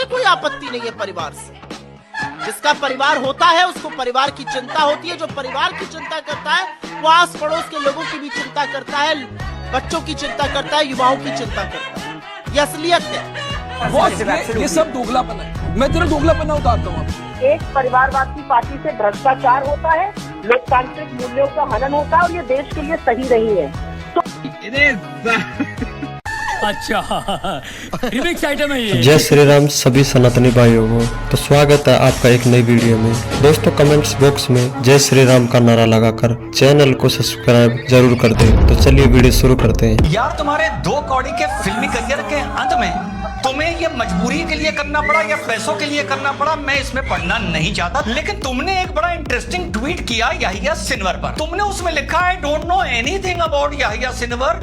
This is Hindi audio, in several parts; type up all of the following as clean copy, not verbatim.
कोई आपत्ति नहीं है परिवार से। जिसका परिवार होता है उसको परिवार की चिंता होती है। जो परिवार की चिंता करता है वो आस पड़ोस के लोगों की भी चिंता करता है, बच्चों की चिंता करता है, युवाओं की चिंता करता है। ये असलियत है। ये सब दोगलापन है। मैं तेरा दोगलापन उतारता हूँ। एक परिवारवाद की पार्टी से भ्रष्टाचार होता है, लोकतांत्रिक मूल्यों का हनन होता है और ये देश के लिए सही नहीं है। अच्छा रिमिक्स आइटम है ये। जय श्री राम सभी सनातनी भाइयों को। तो स्वागत है आपका एक नई वीडियो में। दोस्तों कमेंट्स बॉक्स में जय श्री राम का नारा लगाकर चैनल को सब्सक्राइब जरूर कर दें। तो चलिए वीडियो शुरू करते हैं। यार तुम्हारे 2 कौड़ी के फिल्मी करियर के अंत में तुम्हें ये मजबूरी के लिए करना पड़ा या पैसों के लिए करना पड़ा, मैं इसमें पढ़ना नहीं चाहता। लेकिन तुमने एक बड़ा इंटरेस्टिंग ट्वीट किया याहिया सिनवर पर। तुमने उसमें लिखा I don't know anything about Yahya Sinwar.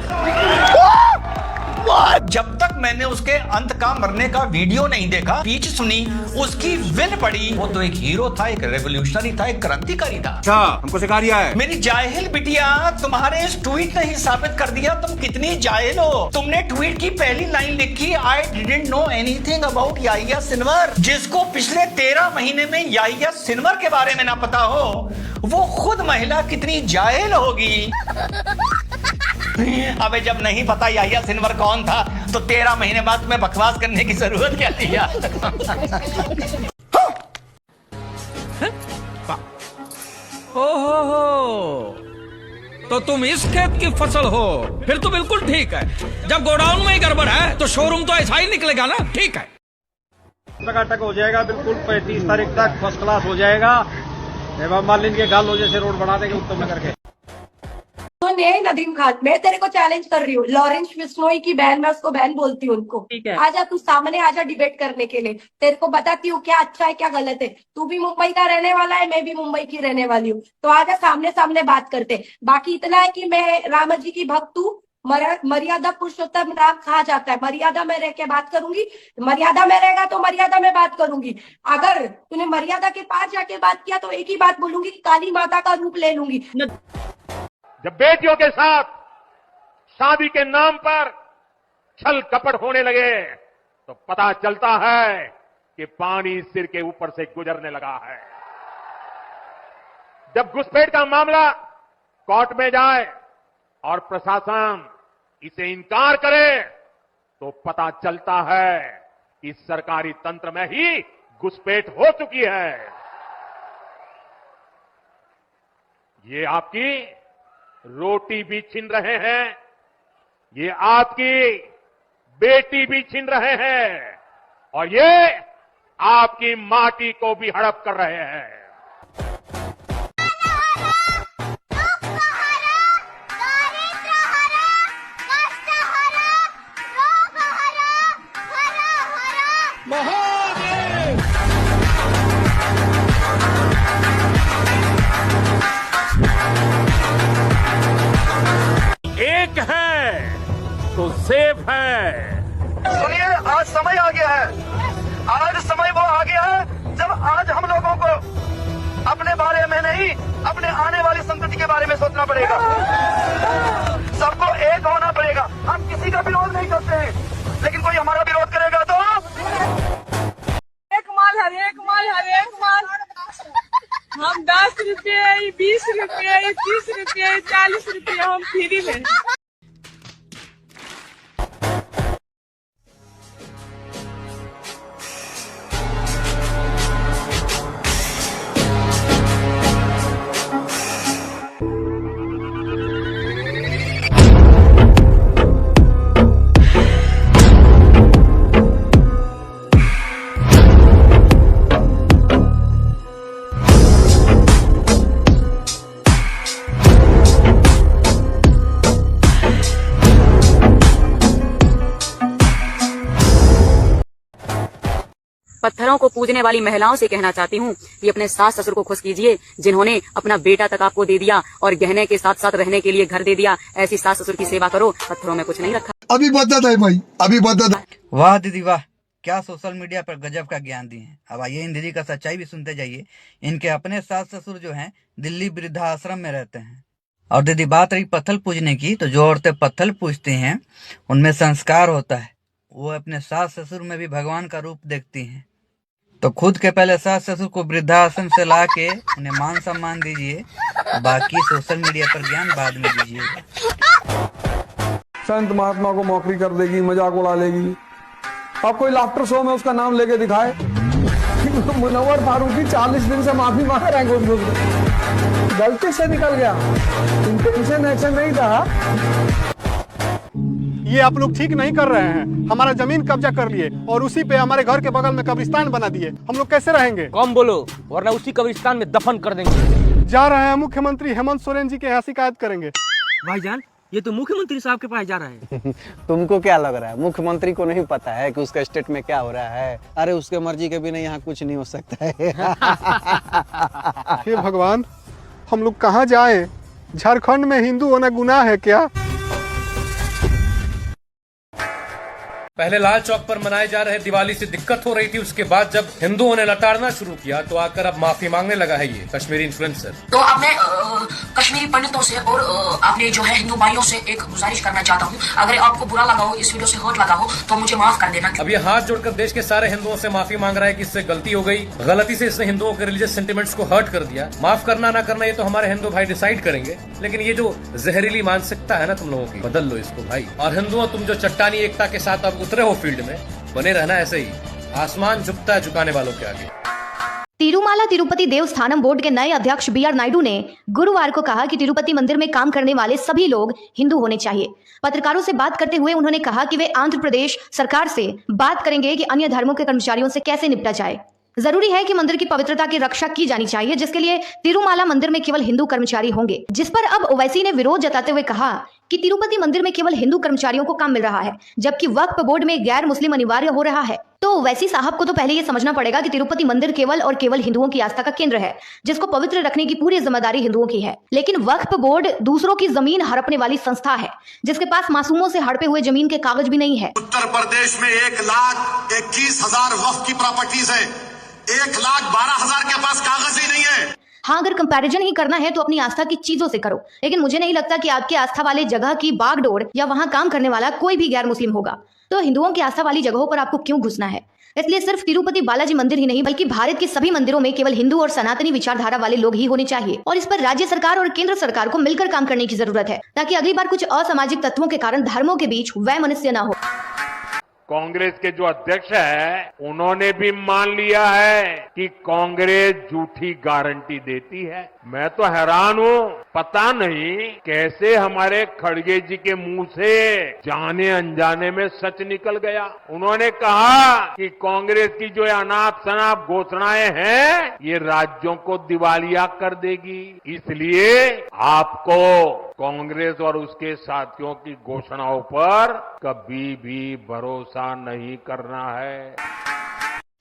जब तक मैंने उसके अंत का मरने का वीडियो नहीं देखा, स्पीच सुनी, उसकी विल पढ़ी, वो तो एक हीरो था, एक रेवोल्यूशनरी था, एक क्रांतिकारी था। अच्छा हमको सिखा रिया है। मेरी जाहिल बिटिया, तुम्हारे इस ट्वीट ने ही साबित कर दिया तुम कितनी जाहिल हो। तुमने ट्वीट की पहली लाइन लिखी I didn't know anything about Yahya Sinwar. जिसको पिछले 13 महीने में याहिया सिनवर के बारे में ना पता हो, वो खुद महिला कितनी जाहिल होगी। अबे जब नहीं पता याहिया सिनवर कौन था तो 13 महीने बाद तुम्हें बकवास करने की जरूरत क्या थी यार। ओहो तो तुम इस खेत की फसल हो, फिर तो बिल्कुल ठीक है। जब गोडाउन में ही गड़बड़ है तो शोरूम तो ऐसा ही निकलेगा ना। ठीक है, टकाटक हो जाएगा बिल्कुल। 35 तारीख तक फर्स्ट क्लास हो जाएगा। मालिन के गालों जैसे रोड बना देंगे उत्तम नगर के। नदीम खान, मैं तेरे को चैलेंज कर रही हूँ। लॉरेंस बिश्नोई की बहन, मैं उसको बहन बोलती हूँ उनको। आजा तू सामने, आजा डिबेट करने के लिए। तेरे को बताती हूँ क्या अच्छा है क्या गलत है। तू भी मुंबई का रहने वाला है, मैं भी मुंबई की रहने वाली हूँ। तो आजा सामने सामने बात करते। बाकी इतना है कि मैं राम जी की भक्त हूँ। मर्यादा पुरुषोत्तम राम कहा जाता है। मर्यादा में रह के बात करूंगी, मर्यादा में रहेगा तो मर्यादा में बात करूंगी। अगर तूने मर्यादा के पास जाके बात किया तो एक ही बात बोलूंगी कि काली माता का रूप ले लूंगी। जब बेटियों के साथ शादी के नाम पर छल कपट होने लगे तो पता चलता है कि पानी सिर के ऊपर से गुजरने लगा है। जब घुसपैठ का मामला कोर्ट में जाए और प्रशासन इसे इनकार करे तो पता चलता है कि सरकारी तंत्र में ही घुसपैठ हो चुकी है। ये आपकी रोटी भी छीन रहे हैं, ये आपकी बेटी भी छीन रहे हैं और ये आपकी माटी को भी हड़प कर रहे हैं। एक है तो सेफ है। सुनिए, आज समय आ गया है। आज समय वो आ गया है जब आज हम लोगों को अपने बारे में नहीं, अपने आने वाली संतति के बारे में सोचना पड़ेगा। सबको एक होना पड़ेगा। हम किसी का विरोध नहीं करते हैं, लेकिन कोई हमारा विरोध करेगा तो एक माल हर एक माल हर एक माल। हम 10 रुपये, 20 रुपये, 30 रुपये, 40 रुपये हम फ्री लें। पत्थरों को पूजने वाली महिलाओं से कहना चाहती हूँ कि अपने सास ससुर को खुश कीजिए, जिन्होंने अपना बेटा तक आपको दे दिया और गहने के साथ साथ रहने के लिए घर दे दिया। ऐसी सास ससुर की सेवा करो, पत्थरों में कुछ नहीं रखा। अभी बदत है भाई, अभी बदत है। वाह दीदी वाह, क्या सोशल मीडिया पर गजब का ज्ञान दिए हैं। अब आइए इन दीदी का सच्चाई भी सुनते जाइए। इनके अपने सास ससुर जो हैं दिल्ली वृद्धाश्रम में रहते हैं। और दीदी बात रही पत्थर पूजने की, तो जो औरतें पत्थर पूजती हैं उनमें संस्कार होता है, वो अपने सास ससुर में भी भगवान का रूप देखती हैं। तो खुद के पहले सास ससुर को वृद्धाश्रम से ला के उन्हें मान सम्मान दीजिए, बाकी सोशल मीडिया पर ज्ञान बाद में दीजिएगा। संत महात्मा को मौकरी कर देगी, मजाक उड़ा लेगी। अब कोई लाफ्टर शो में उसका नाम लेके दिखाए। मुनव्वर फारूकी 40 दिन से माफी मांग रहे हैं, घुस गलती से निकल गया, इंटेंशन एक्शन नहीं था। ये आप लोग ठीक नहीं कर रहे हैं। हमारा जमीन कब्जा कर लिए और उसी पे हमारे घर के बगल में कब्रिस्तान बना दिए। हम लोग कैसे रहेंगे? कम बोलो, वरना उसी कब्रिस्तान में दफन कर देंगे। जा रहे हैं मुख्यमंत्री हेमंत सोरेन जी के यहाँ शिकायत करेंगे। भाईजान, ये तो मुख्यमंत्री साहब के पास जा रहा है। तुमको क्या लग रहा है मुख्यमंत्री को नहीं पता है कि उसका स्टेट में क्या हो रहा है? अरे उसके मर्जी के बिना यहाँ कुछ नहीं हो सकता है। हे भगवान, हम लोग कहाँ जाएं? झारखंड में हिंदू होना गुनाह है क्या? पहले लाल चौक पर मनाए जा रहे दिवाली से दिक्कत हो रही थी, उसके बाद जब हिंदुओं ने लताड़ना शुरू किया तो आकर अब माफी मांगने लगा है ये कश्मीरी इन्फ्लुएंसर। तो अब मैं कश्मीरी पंडितों से और अपने जो है हिंदू भाइयों से एक गुजारिश करना चाहता हूँ, अगर आपको बुरा लगा हो, इस वीडियो से हर्ट लगा हो तो मुझे माफ कर देना। अब ये हाथ जोड़कर देश के सारे हिंदुओं से माफी मांग रहा है कि इससे गलती हो गई, गलती से इसने हिंदुओं के रिलीजियस सेंटिमेंट्स को हर्ट कर दिया। माफ करना ना करना ये तो हमारे हिंदू भाई डिसाइड करेंगे, लेकिन ये जो जहरीली मानसिकता है ना तुम लोगों की, बदल लो इसको भाई। और हिंदुओं, तुम जो चट्टानी एकता के साथ अब उतरे हो फील्ड में, बने रहना ऐसे ही। आसमान झुकता है झुकाने वालों के आगे। तिरुमाला तिरुपति देवस्थानम बोर्ड के नए अध्यक्ष BR नायडू ने गुरुवार को कहा कि तिरुपति मंदिर में काम करने वाले सभी लोग हिंदू होने चाहिए। पत्रकारों से बात करते हुए उन्होंने कहा कि वे आंध्र प्रदेश सरकार से बात करेंगे कि अन्य धर्मों के कर्मचारियों से कैसे निपटा जाए। जरूरी है कि मंदिर की पवित्रता की रक्षा की जानी चाहिए, जिसके लिए तिरुमाला मंदिर में केवल हिंदू कर्मचारी होंगे। जिस पर अब ओवैसी ने विरोध जताते हुए कहा कि तिरुपति मंदिर में केवल हिंदू कर्मचारियों को काम मिल रहा है, जबकि वक्फ बोर्ड में गैर मुस्लिम अनिवार्य हो रहा है। तो ओवैसी साहब को तो पहले ये समझना पड़ेगा कि तिरुपति मंदिर केवल और केवल हिंदुओं की आस्था का केंद्र है, जिसको पवित्र रखने की पूरी जिम्मेदारी हिंदुओं की है। लेकिन वक्फ बोर्ड दूसरों की जमीन हड़पने वाली संस्था है, जिसके पास मासूमों से हड़पे हुए जमीन के कागज भी नहीं है। उत्तर प्रदेश में 1,21,000 वक्फ की प्रॉपर्टीज है, 1,12,000 के पास कागज ही नहीं है। हाँ, अगर कंपैरिजन ही करना है तो अपनी आस्था की चीजों से करो, लेकिन मुझे नहीं लगता कि आपके आस्था वाले जगह की बागडोर या वहाँ काम करने वाला कोई भी गैर मुस्लिम होगा। तो हिंदुओं की आस्था वाली जगहों पर आपको क्यों घुसना है? इसलिए सिर्फ तिरुपति बालाजी मंदिर ही नहीं, बल्कि भारत के सभी मंदिरों में केवल हिंदू और सनातनी विचारधारा वाले लोग ही होने चाहिए। और इस पर राज्य सरकार और केंद्र सरकार को मिलकर काम करने की जरूरत है, ताकि अगली बार कुछ असामाजिक तत्वों के कारण धर्मों के बीच वैमनस्य न हो। कांग्रेस के जो अध्यक्ष है, उन्होंने भी मान लिया है कि कांग्रेस झूठी गारंटी देती है। मैं तो हैरान हूँ, पता नहीं कैसे हमारे खड़गे जी के मुंह से जाने अनजाने में सच निकल गया। उन्होंने कहा कि कांग्रेस की जो अनाप शनाप घोषणाएं हैं, ये राज्यों को दिवालिया कर देगी। इसलिए आपको कांग्रेस और उसके साथियों की घोषणाओं पर कभी भी भरोसा नहीं करना है।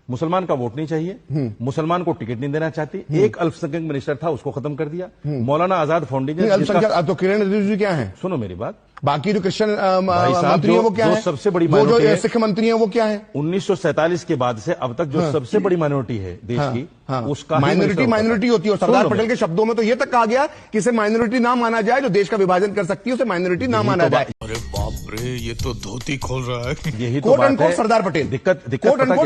मुसलमान का वोट नहीं चाहिए, मुसलमान को टिकट नहीं देना चाहती। एक अल्पसंख्यक मिनिस्टर था, उसको खत्म कर दिया। मौलाना आजाद फाउंडेशन, तो किरण रिजिजू क्या है? सुनो मेरी बात, बाकी जो क्रिश्चियन मंत्री है वो क्या है? सबसे बड़ी वो जो सिख मंत्री है वो क्या है? 1947 के बाद से अब तक जो सबसे बड़ी माइनॉरिटी है देश की, उसका माइनॉरिटी होती है। सरदार पटेल के शब्दों में तो ये तक कहा गया कि इसे माइनॉरिटी ना माना जाए, जो देश का विभाजन कर सकती है उसे माइनॉरिटी ना माना जाए। अरे बाप रे, ये तो धोती खोल रहा है। यही तो बात है। सरदार पटेल दिक्कत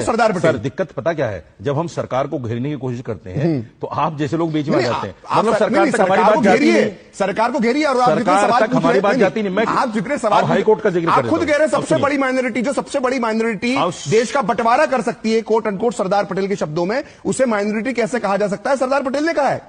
सरदार पटेल। दिक्कत पता क्या है? जब हम सरकार को घेरने की कोशिश करते हैं तो आप जैसे लोग बीच में आ जाते हैं। मतलब सरकार तक हमारी बात जाती नहीं, सरकार को घेरिए और सरकार तक हमारी बात जाती नहीं। मैं आप जितने सवाल हाईकोर्ट का जिक्र आप खुद कह रहे हैं, सबसे बड़ी माइनॉरिटी, जो सबसे बड़ी माइनॉरिटी देश का बंटवारा कर सकती है, कोट अनकोट सरदार पटेल के शब्दों में, उसे माइनॉरिटी कैसे कहा जा सकता है? सरदार पटेल ने कहा है।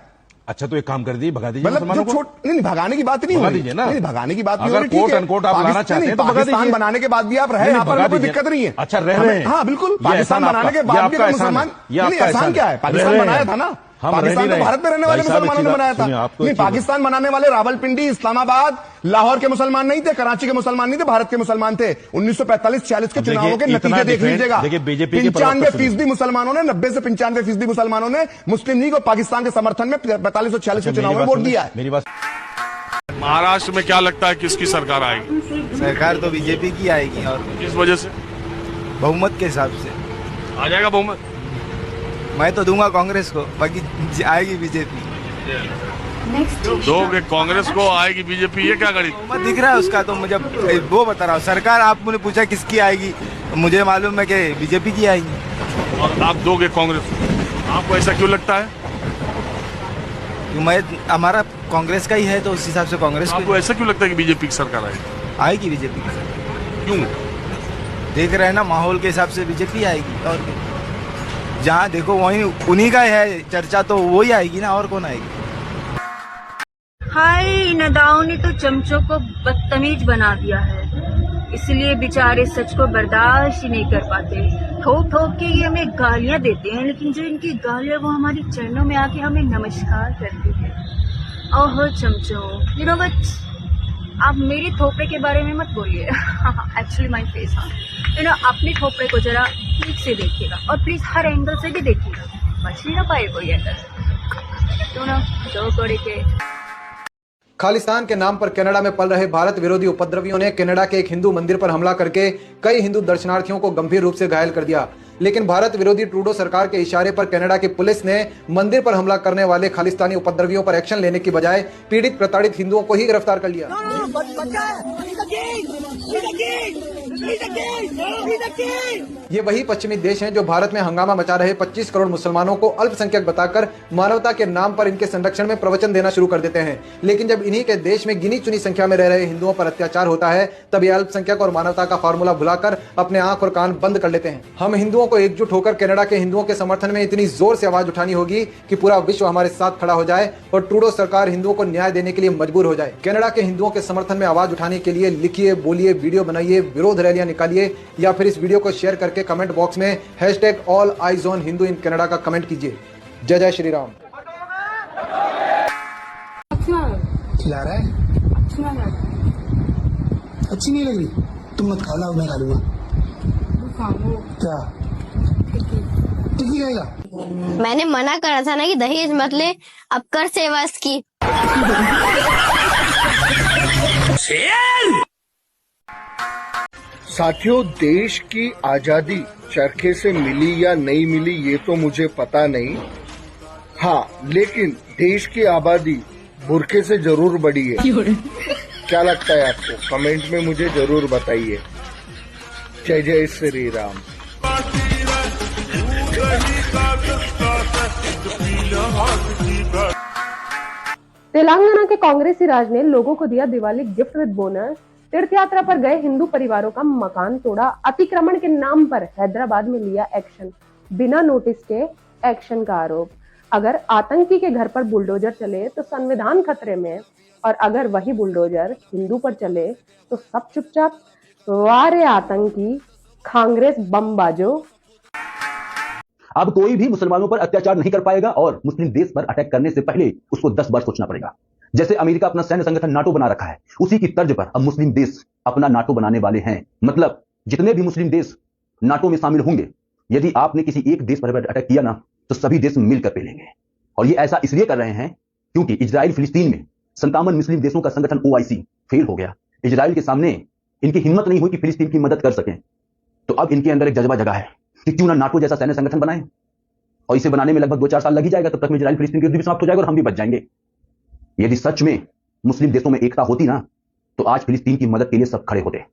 अच्छा, तो एक काम कर दीजिए, भगा दीजिए। मतलब जो नहीं, भगाने की बात नहीं हो रही है ना, भगाने की बात नहीं हो रही। कोट अनकोट आप लाना चाहते हैं तो पाकिस्तान बनाने के बाद भी आप रहे, यहाँ पर कोई दिक्कत नहीं है। अच्छा, रह रहे हैं। हाँ बिल्कुल, पाकिस्तान बनाने के बाद भी मुसलमान, एहसान क्या है? पाकिस्तान बनाया था ना, पाकिस्तान तो भारत में रहने वाले मुसलमानों ने बनाया था। नहीं, पाकिस्तान बनाने वाले रावलपिंडी, इस्लामाबाद, लाहौर के मुसलमान नहीं थे, कराची के मुसलमान नहीं थे, भारत के मुसलमान थे। 1945-46 के चुनावों के नतीजे देख लीजिएगा। 95% मुसलमानों ने, 90 से 95% मुसलमानों ने मुस्लिम लीग और पाकिस्तान के समर्थन में 45 और 46 के चुनाव में वोट दिया है। मेरी बात, महाराष्ट्र में क्या लगता है किसकी सरकार आएगी? सरकार तो बीजेपी की आएगी। और किस वजह से? बहुमत के हिसाब से आ जाएगा बहुमत। मैं तो दूंगा कांग्रेस को, बाकी आएगी बीजेपी। दो कि कांग्रेस को आएगी बीजेपी, ये क्या गणित मत दिख रहा है उसका, तो मुझे वो बता रहा हूँ। सरकार आपने पूछा किसकी आएगी, तो मुझे मालूम है कि बीजेपी की आएगी। और आप दोगे कांग्रेस को, आपको ऐसा क्यों लगता है? मैं हमारा कांग्रेस का ही है, तो उस हिसाब से कांग्रेस आपको ऐसा क्यों लगता है कि बीजेपी की सरकार आएगी? आएगी बीजेपी की सरकार। क्यों? देख रहे हैं ना, माहौल के हिसाब से बीजेपी आएगी। और जहाँ देखो वहीं उन्हीं का है चर्चा, तो वही आएगी ना, और कौन आएगी? हाय, नदाओं ने तो चमचों को बदतमीज बना दिया है, इसलिए बेचारे सच को बर्दाश्त ही नहीं कर पाते। ठोक ठोक के ये हमें गालियां देते हैं, लेकिन जो इनकी गालियां वो हमारी चरणों में आके हमें नमस्कार करती है। ओहो चमचो, यू नो व्हाट, आप मेरी थोपड़े के बारे में मत बोलिए। Actually my face, you know, अपने थोपड़े को जरा ठीक से देखिएगा, और प्लीज हर एंगल से भी देखिएगा, बच नहीं ना पाए कोई एंगल, तो ना दो कोड़े के। खालिस्तान के नाम पर कनाडा में पल रहे भारत विरोधी उपद्रवियों ने कनाडा के एक हिंदू मंदिर पर हमला करके कई हिंदू दर्शनार्थियों को गंभीर रूप से घायल कर दिया। लेकिन भारत विरोधी ट्रूडो सरकार के इशारे पर कनाडा की पुलिस ने मंदिर पर हमला करने वाले खालिस्तानी उपद्रवियों पर एक्शन लेने की बजाय पीड़ित प्रताड़ित हिंदुओं को ही गिरफ्तार कर लिया। ये वही पश्चिमी देश हैं जो भारत में हंगामा मचा रहे 25 करोड़ मुसलमानों को अल्पसंख्यक बताकर मानवता के नाम पर इनके संरक्षण में प्रवचन देना शुरू कर देते हैं। लेकिन जब इन्हीं के देश में गिनी चुनी संख्या में रह रहे हिंदुओं पर अत्याचार होता है, तब ये अल्पसंख्यक और मानवता का फार्मूला भुलाकर अपने आंख और कान बंद कर लेते हैं। हम हिंदुओं को एकजुट होकर कनाडा के हिंदुओं के समर्थन में इतनी जोर से आवाज उठानी होगी कि पूरा विश्व हमारे साथ खड़ा हो जाए और ट्रूडो सरकार हिंदुओं को न्याय देने के लिए मजबूर हो जाए। कनाडा के हिंदुओं के समर्थन में आवाज उठाने के लिए लिखिए, बोलिए, वीडियो बनाइए, विरोध रैलियां निकालिए, या फिर इस वीडियो को शेयर करके कमेंट बॉक्स में #AllEyesOnHindu इन कनाडा का कमेंट कीजिए। जय जय श्री राम। खिला रहा है? अच्छी नहीं लग रही? तुम मत खाओ, मैं खा लूंगा। क्या टिकी रहेगा? मैंने मना करा था ना कि दहेज मत ले, अब कर सेवा इसकी। साथियों, देश की आजादी चरखे से मिली या नहीं मिली ये तो मुझे पता नहीं, हाँ, लेकिन देश की आबादी बुरके से जरूर बढ़ी है। क्या लगता है आपको? कमेंट में मुझे जरूर बताइए। जय जय श्री राम। तेलंगाना के कांग्रेसी राज ने लोगों को दिया दिवाली गिफ्ट विद बोनस। तीर्थ यात्रा पर गए हिंदू परिवारों का मकान तोड़ा। अतिक्रमण के नाम पर हैदराबाद में लिया एक्शन, बिना नोटिस के एक्शन का आरोप। अगर आतंकी के घर पर बुलडोजर चले तो संविधान खतरे में, और अगर वही बुलडोजर हिंदू पर चले तो सब चुपचाप। वाह रे आतंकी, कांग्रेस बम बाजो। अब कोई भी मुसलमानों पर अत्याचार नहीं कर पाएगा और मुस्लिम देश पर अटैक करने से पहले उसको 10 बार सोचना पड़ेगा। जैसे अमेरिका अपना सैन्य संगठन नाटो बना रखा है, उसी की तर्ज पर अब मुस्लिम देश अपना नाटो बनाने वाले हैं। मतलब जितने भी मुस्लिम देश नाटो में शामिल होंगे, यदि आपने किसी एक देश पर अटैक किया ना, तो सभी देश मिलकर पेलेंगे। और ये ऐसा इसलिए कर रहे हैं क्योंकि इजराइल फिलिस्तीन में 57 मुस्लिम देशों का संगठन OIC फेल हो गया। इजराइल के सामने इनकी हिम्मत नहीं हुई कि फिलिस्तीन की मदद कर सकें। तो अब इनके अंदर एक जज्बा जगा है कि क्यों ना नाटो जैसा सैन्य संगठन बनाएं, और इसे बनाने में लगभग 2-4 साल लग ही जाएगा। तब तक में इजराइल फिलिस्तीन की युद्ध भी समाप्त हो जाएगा और हम भी बच जाएंगे। यदि सच में मुस्लिम देशों में एकता होती ना, तो आज फिलिस्तीन की मदद के लिए सब खड़े होते।